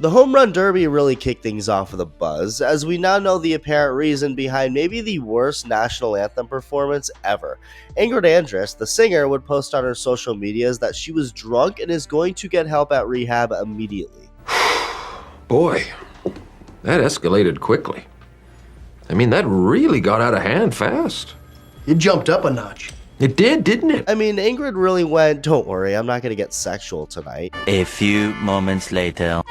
The Home Run Derby really kicked things off with a buzz, as we now know the apparent reason behind maybe the worst national anthem performance ever. Ingrid Andress, the singer, would post on her social medias that she was drunk and is going to get help at rehab immediately. Boy, that escalated quickly. I mean, that really got out of hand fast. It jumped up a notch. It did, didn't it? I mean, Ingrid really went, "Don't worry, I'm not going to get sexual tonight." A few moments later.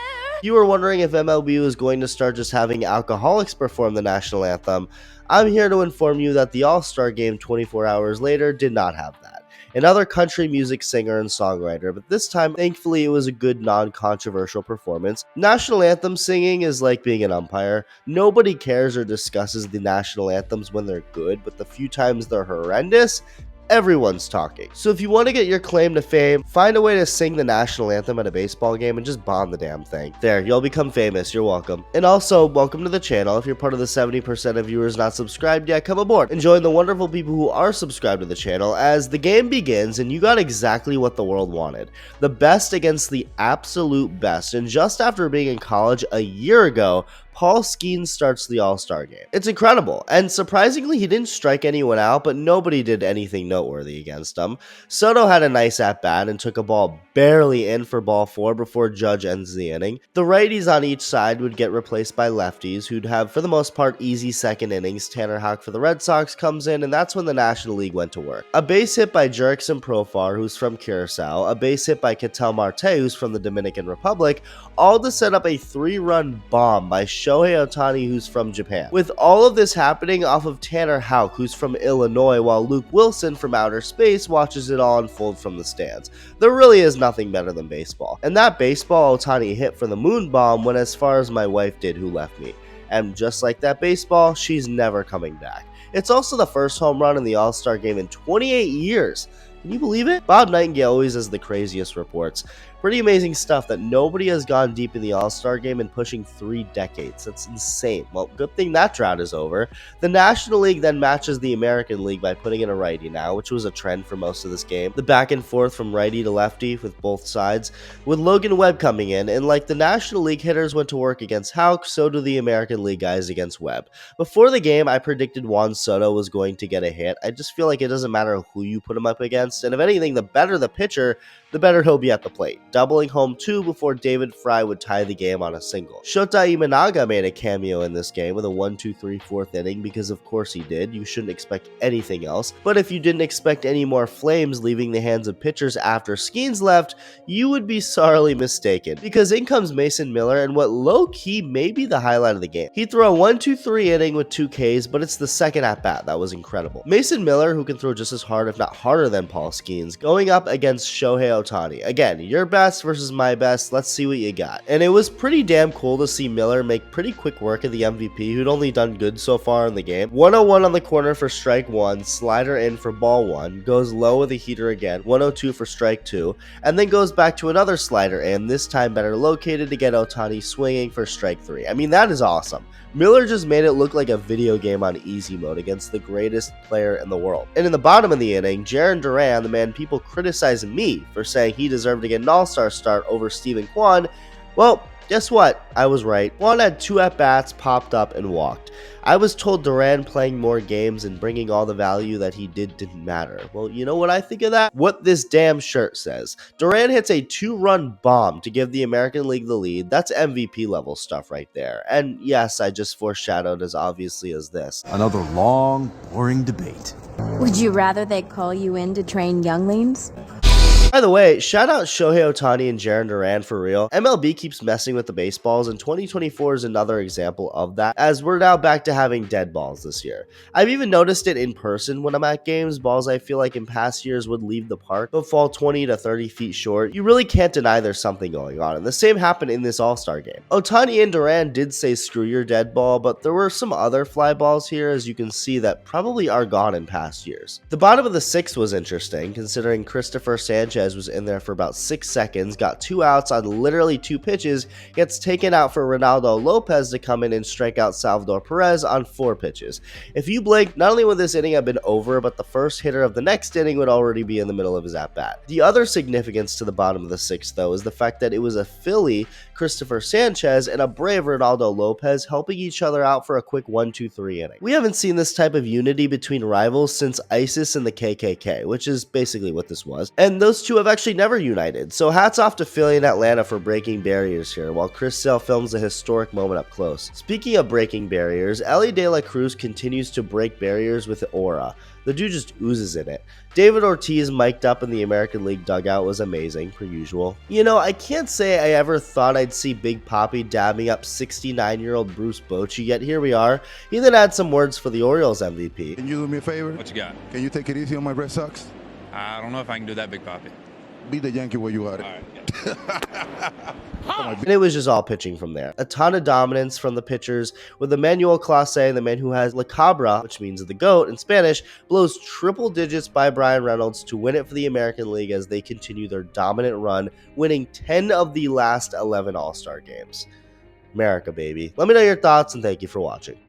You were wondering if MLB was going to start just having alcoholics perform the national anthem. I'm here to inform you that the All-Star Game 24 hours later did not have that. Another country music singer and songwriter, but this time, thankfully, it was a good non-controversial performance. National anthem singing is like being an umpire. Nobody cares or discusses the national anthems when they're good, but the few times they're horrendous, everyone's talking. So if you want to get your claim to fame, find a way to sing the national anthem at a baseball game and just bomb the damn thing. There, you'll become famous, you're welcome. And also, welcome to the channel. If you're part of the 70% of viewers not subscribed yet, come aboard and join the wonderful people who are subscribed to the channel as the game begins and you got exactly what the world wanted. The best against the absolute best, and just after being in college a year ago, Paul Skeens starts the All-Star game. It's incredible, and surprisingly he didn't strike anyone out, but nobody did anything noteworthy against him. Soto had a nice at-bat and took a ball barely in for ball 4 before Judge ends the inning. The righties on each side would get replaced by lefties, who'd have for the most part easy second innings. Tanner Houck for the Red Sox comes in, and that's when the National League went to work. A base hit by Jurickson Profar, who's from Curacao, a base hit by Ketel Marte, who's from the Dominican Republic, all to set up a 3-run bomb by Shohei Ohtani, who's from Japan. With all of this happening off of Tanner Houck, who's from Illinois, while Luke Wilson from outer space watches it all unfold from the stands. There really is nothing better than baseball. And that baseball Ohtani hit for the moon bomb went as far as my wife did, who left me. And just like that baseball, she's never coming back. It's also the first home run in the All-Star game in 28 years. Can you believe it? Bob Nightingale always has the craziest reports. Pretty amazing stuff that nobody has gone deep in the All-Star game in pushing 3 decades. That's insane. Well, good thing that drought is over. The National League then matches the American League by putting in a righty now, which was a trend for most of this game. The back and forth from righty to lefty with both sides, with Logan Webb coming in, and like the National League hitters went to work against Houck, so do the American League guys against Webb. Before the game, I predicted Juan Soto was going to get a hit. I just feel like it doesn't matter who you put him up against, and if anything, the better the pitcher, the better he'll be at the plate, doubling home 2 before David Fry would tie the game on a single. Shota Imanaga made a cameo in this game with a 1-2-3 4th inning because of course he did. You shouldn't expect anything else. But if you didn't expect any more flames leaving the hands of pitchers after Skeens left, you would be sorely mistaken, because in comes Mason Miller and what low-key may be the highlight of the game. He threw a 1-2-3 inning with 2 Ks, but it's the second at-bat that was incredible. Mason Miller, who can throw just as hard if not harder than Paul Skeens, going up against Shohei Ohtani. Again, your best versus my best, let's see what you got. And it was pretty damn cool to see Miller make pretty quick work of the MVP, who'd only done good so far in the game. 101 on the corner for strike 1, slider in for ball 1, goes low with a heater again, 102 for strike 2, and then goes back to another slider in, this time better located to get Ohtani swinging for strike 3. I mean, that is awesome. Miller just made it look like a video game on easy mode against the greatest player in the world. And in the bottom of the inning, Jarren Duran, the man people criticize me for saying he deserved to get an all-star start over Steven Kwan, well, guess what? I was right. Kwan had 2 at-bats, popped up, and walked. I was told Duran playing more games and bringing all the value that he didn't matter. Well, you know what I think of that? What this damn shirt says. Duran hits a 2-run bomb to give the American League the lead. That's MVP level stuff right there. And yes, I just foreshadowed as obviously as this. Another long, boring debate. Would you rather they call you in to train younglings? By the way, shout out Shohei Ohtani and Jarren Duran for real. MLB keeps messing with the baseballs, and 2024 is another example of that, as we're now back to having dead balls this year. I've even noticed it in person when I'm at games. Balls I feel like in past years would leave the park but fall 20 to 30 feet short. You really can't deny there's something going on, and the same happened in this All-Star game. Ohtani and Duran did say screw your dead ball, but there were some other fly balls here, as you can see, that probably are gone in past years. The bottom of the 6th was interesting, considering Christopher Sanchez Sanchez was in there for about 6 seconds, got 2 outs on literally 2 pitches, gets taken out for Ronaldo Lopez to come in and strike out Salvador Perez on 4 pitches. If you blink, not only would this inning have been over, but the first hitter of the next inning would already be in the middle of his at-bat. The other significance to the bottom of the 6th, though, is the fact that it was a Philly, Christopher Sanchez, and a Brave, Ronaldo Lopez, helping each other out for a quick 1-2-3 inning. We haven't seen this type of unity between rivals since ISIS and the KKK, which is basically what this was, and those two have actually never united, so hats off to Philly and Atlanta for breaking barriers here, while Chris Sale films a historic moment up close. Speaking of breaking barriers, Elly De La Cruz continues to break barriers with aura. The dude just oozes in it. David Ortiz mic'd up in the American League dugout was amazing, per usual. You know, I can't say I ever thought I'd see Big Papi dabbing up 69-year-old Bruce Bochy, yet here we are. He then had some words for the Orioles MVP. Can you do me a favor? What you got? Can you take it easy on my Red Sox? I don't know if I can do that, Big Papi. Be the Yankee where you are. All right. And it was just all pitching from there. A ton of dominance from the pitchers, with Emmanuel Clase, the man who has La Cabra, which means the goat in Spanish, blows triple digits by Brian Reynolds to win it for the American League as they continue their dominant run, winning 10 of the last 11 All-Star games. America, baby. Let me know your thoughts, and thank you for watching.